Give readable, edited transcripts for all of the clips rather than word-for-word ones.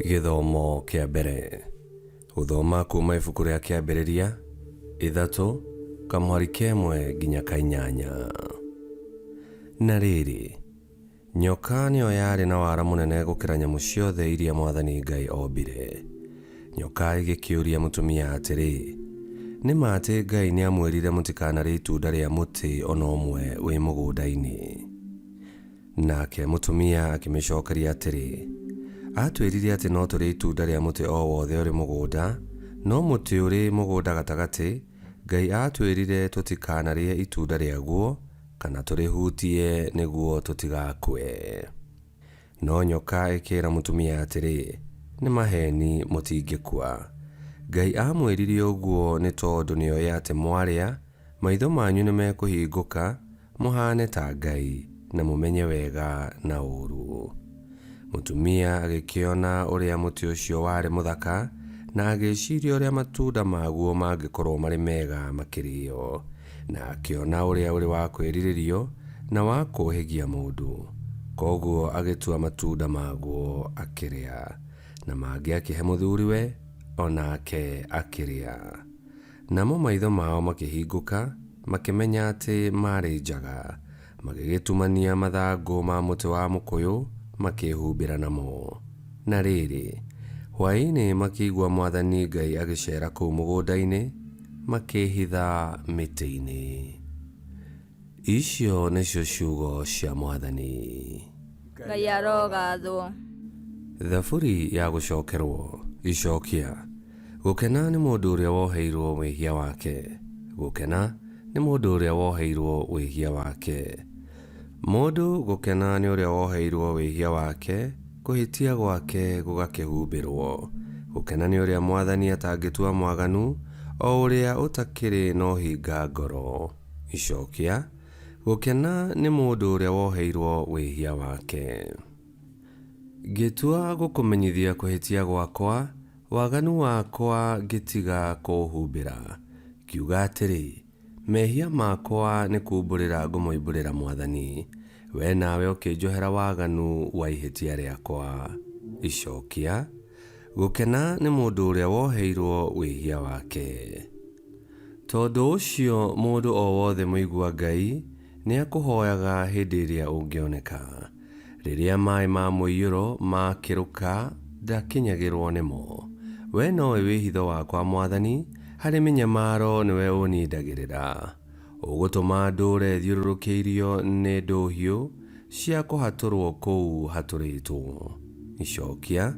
Githomo kia mbere. Guthoma kuma ibuku ria kiambiriria 3 kamwari kemwe nginya kainyanya. Na riri, nyoka niyo yari na wara munene gukira nyamu ciothe iria Mwathani Ngai ombire. Nyoka igikiuria mutumia atiri, ni mate Ngai ni amwirire mutikanarĩe itunda ria muti ona ũmwe wi mũgũnda-inĩ. Nake mutumia akimicokeria atiri, atwirire ati no tũrĩe itunda ria muti o wothe uri mũgũnda, no muti uri mũgũnda gatagati Ngai atwirire tutikanarĩe itunda riaguo kana tũrĩhutie nĩguo tũtigakue. No nyoka ikĩra mutumia atiri, ni maheni mũtingĩkua. Ngai amwĩrire ũguo nĩ tondũ nĩoĩ atĩ mwarĩa maitho manyu nĩmekũhingũka mũhane ta Ngai na mũmenye wega na ũũru. Mutumia agĩkĩona ũrĩa mũtĩ ũcio warĩ mũthaka na agĩciria ũrĩa matunda maguo mangĩkorwo marĩ mega makĩrĩo, na akĩona ũrĩa ũrĩ wa kwĩrirĩrio na wa kũũhĩgia mũndũ. Koguo agĩtua matunda maguo akĩrĩa, na mangĩ akĩhe mũthuriwe onake akĩrĩa. Namo maitho mao makĩhingũka makĩmenya atĩ marĩ njaga, magĩgĩtumania mathangũ ma mũtĩ wa mũkũyũ makĩhumbĩra namo. Na rĩrĩ, hwaĩ-inĩ makĩigua Mwathani Ngai agĩcera kũu mũgũnda-inĩ makĩhitha mĩtĩ-inĩ. Icio nĩcio ciugo cia Mwathani. Ngai arogathwo. Thaburi ya gũcokerwo. Icokia. Gũkena nĩ mũndũ ũrĩa woheirwo wĩhia wake. Gũkena nĩ mũndũ ũrĩa woheirwo wĩhia wake. Mũndũ gũkena nĩ ũrĩa woheirwo wĩhia wake, kũhĩtia gwake gũgakĩhumbĩrwo. Gũkena nĩ ũrĩa Mwathani atangĩtua mwaganu, o ũrĩa ũtakĩrĩ no hinga ngoro. Icokia. Gũkena nĩ mũndũ ũrĩa woheirwo wĩhia wake. Ngĩtua gũkũmenyithia kũhĩtia gwakwa, waganu wakwa ngĩtiga kũũhumbĩra. Kiuga atĩrĩ, mehia makwa nĩ kumbũrĩra ngũmoimbũrĩra Mwathani, we nawe ũkĩnjohera waganu wa ihĩtia rĩakwa. Icokia. Gũkena nĩ mũndũ ũrĩa woheirwo wĩhia wake. Tondũ ũcio mũndũ o wothe mũigua Ngai nĩ akũhoyaga hĩndĩ ĩrĩa ũngĩoneka. Rĩrĩa maĩ ma mũiyũro makĩrũka ndakinyagĩrwo nĩmo. We nowe wĩhitho wakwa Mwathani, harĩ mĩnyamaro nĩwe ũnindagĩrĩra. Ũgũtũma ndũũre thiũrũrũkĩirio nĩ ndũhiũ cia kũhatũrwo kũu hatũrĩtwo. Icokia.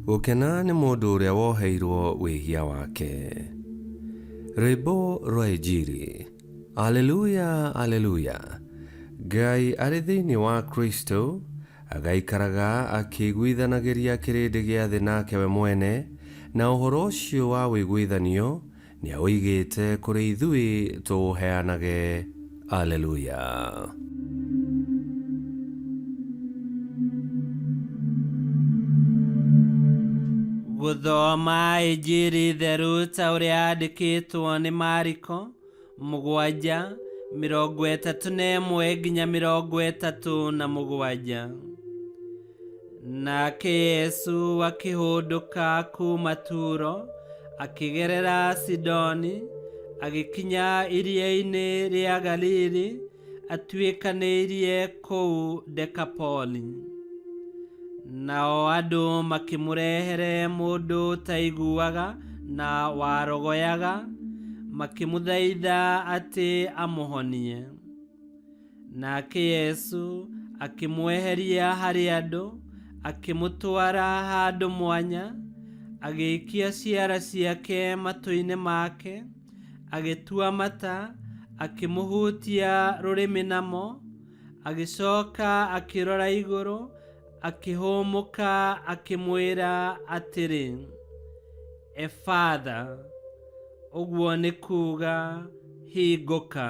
Gũkena nĩ mũndũ ũrĩa woheirwo wĩhia wake. Rwĩmbo rwa Injili. Aleluya, aleluya. Ngai arĩ thĩinĩ wa Kristo, agaikaraga akĩiguithanagĩria kĩrĩndĩ gĩa thĩ nake we mwene, na ũhoro ũcio wa wĩiguithanio nĩ aũigĩte kũrĩ ithuĩ tũũheanage. Aleluya. Gũthoma Injili theru ta ũrĩa yandĩkĩtwo nĩ Mariko 7:31 nginya 37. Nake Yesu akĩhũndũka kuma Turo akĩgerera Sidoni, agĩkinya iria-inĩ rĩa Galili, atuĩkanĩirie kũu Dekapoli. Nao andũ makĩmũrehere mũndũ taiguaga na warogoyaga, makĩmũthaitha atĩ amũhonie. Nake Yesu akĩmweheria harĩ andũ, akĩmũtwara handũ mwanya, agĩikia ciara ciake matũ-inĩ make, agĩtua mata, akĩmũhutia rũrĩmĩ namo, agĩcoka akĩrora igũrũ, akĩhũmũka akĩmwĩra atĩrĩ, Efatha, ũguo nĩ kuuga hingũka.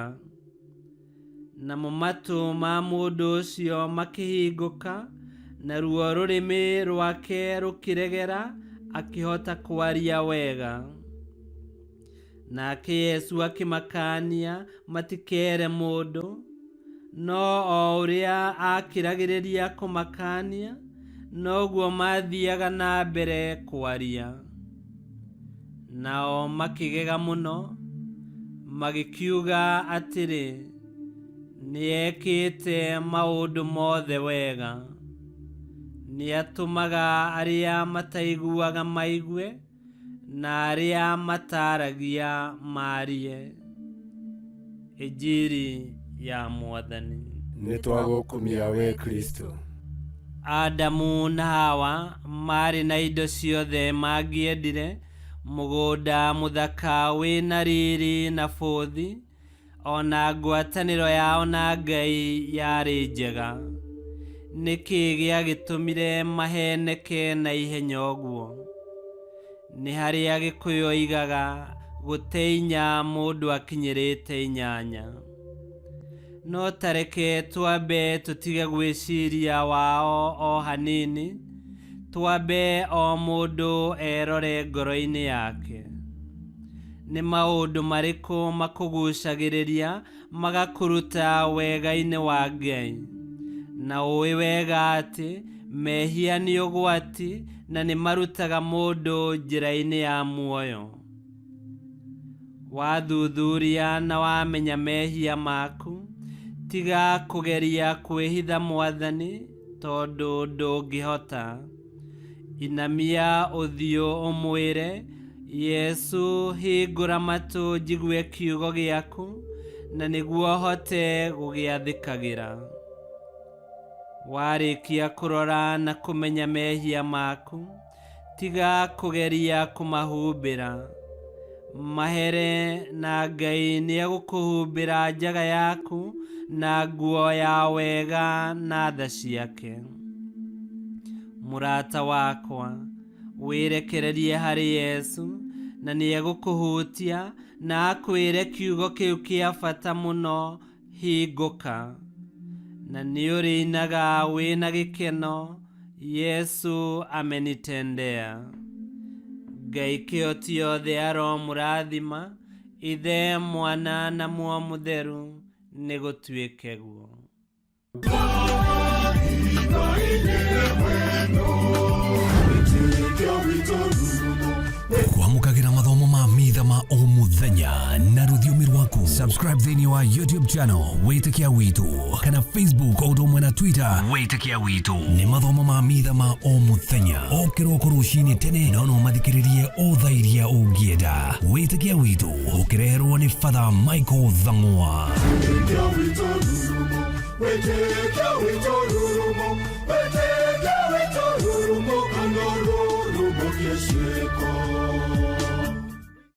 Namo matũ ma mũndũ ũcio makĩhingũka, naruo rũrĩmĩ rwake rũkĩregera, akĩhota kwaria wega. Nake Yesu akĩmakania matikeere mũndũ, no o ũrĩa akĩragĩrĩria kũmakania, noguo mathiaga na mbere kwaria. Nao makigega muno magikiuga atiri niekite maundu mothe wega, niatumaga aria mataiguaga maigue na aria mataragia marie. Injiri ya Mwathani. Nitwagukumia we Kristo. Adamu na Hawa mari na indo ciothe mangiendire, mugunda muthaka wina riri na bothi, ona ngwataniro yao na Ngai yari njega. Niki giagitumire maheneke na ihenya uguo? Ni haria Gikuyu oigaga guteinya mundu akinyirite 8. No tareke twambe tutige gwiciria wao o hanini, twambe o mundu erore ngoro-ini yake. Ni maundu mariku makugucagiriria magakuruta wega-ini wa Ngai, na uwi wega ati mehia ni ugwati na ni marutaga mundu njira-ini ya muoyo. Wathuthuria na wamenya mehia maku, tiga kugeria kwihitha Mwathani tondu ndungihota. Inamia uthio umwire, Yesu hingura matu njigue kiugo giaku, na niguo hote gugiathikagira. Warikia kurora na kumenya mehia maku, tiga kugeria kumahumbira. Mahere na Ngai niagukuhumbira njaga yaku na nguo ya wega na tha ciake. Murata wakwa, wirekererie hari Yesu, na niegukuhutia na akwire kiugo kiu kia bata muno, hinguka. Na niurinaga wina gikeno, Yesu amenitendea. Ngai kioti yothe aromurathima, Ithe, Mwana na Muoyo Mutheru, nigutwike guo. Kwamukagira mathomo ma mitha ma o muthenya na rũthiomi rwaku. Subscribe thĩinĩ wa YouTube channel Witikia Witu, kana Facebook o ũndũ na Twitter Witikia Witu. Nĩ mathomo ma mitha ma o muthenya, o kĩroko rũcinĩ tene, no mathikĩrĩrie o thaa iria ũngĩenda. Witikia Witu ũkĩreherwo nĩ Father Michael Thang'wa. Witikia Witu rurumo, Witikia Witu rurumo, Witikia Witu rurumo, kando rurumo kieshiko.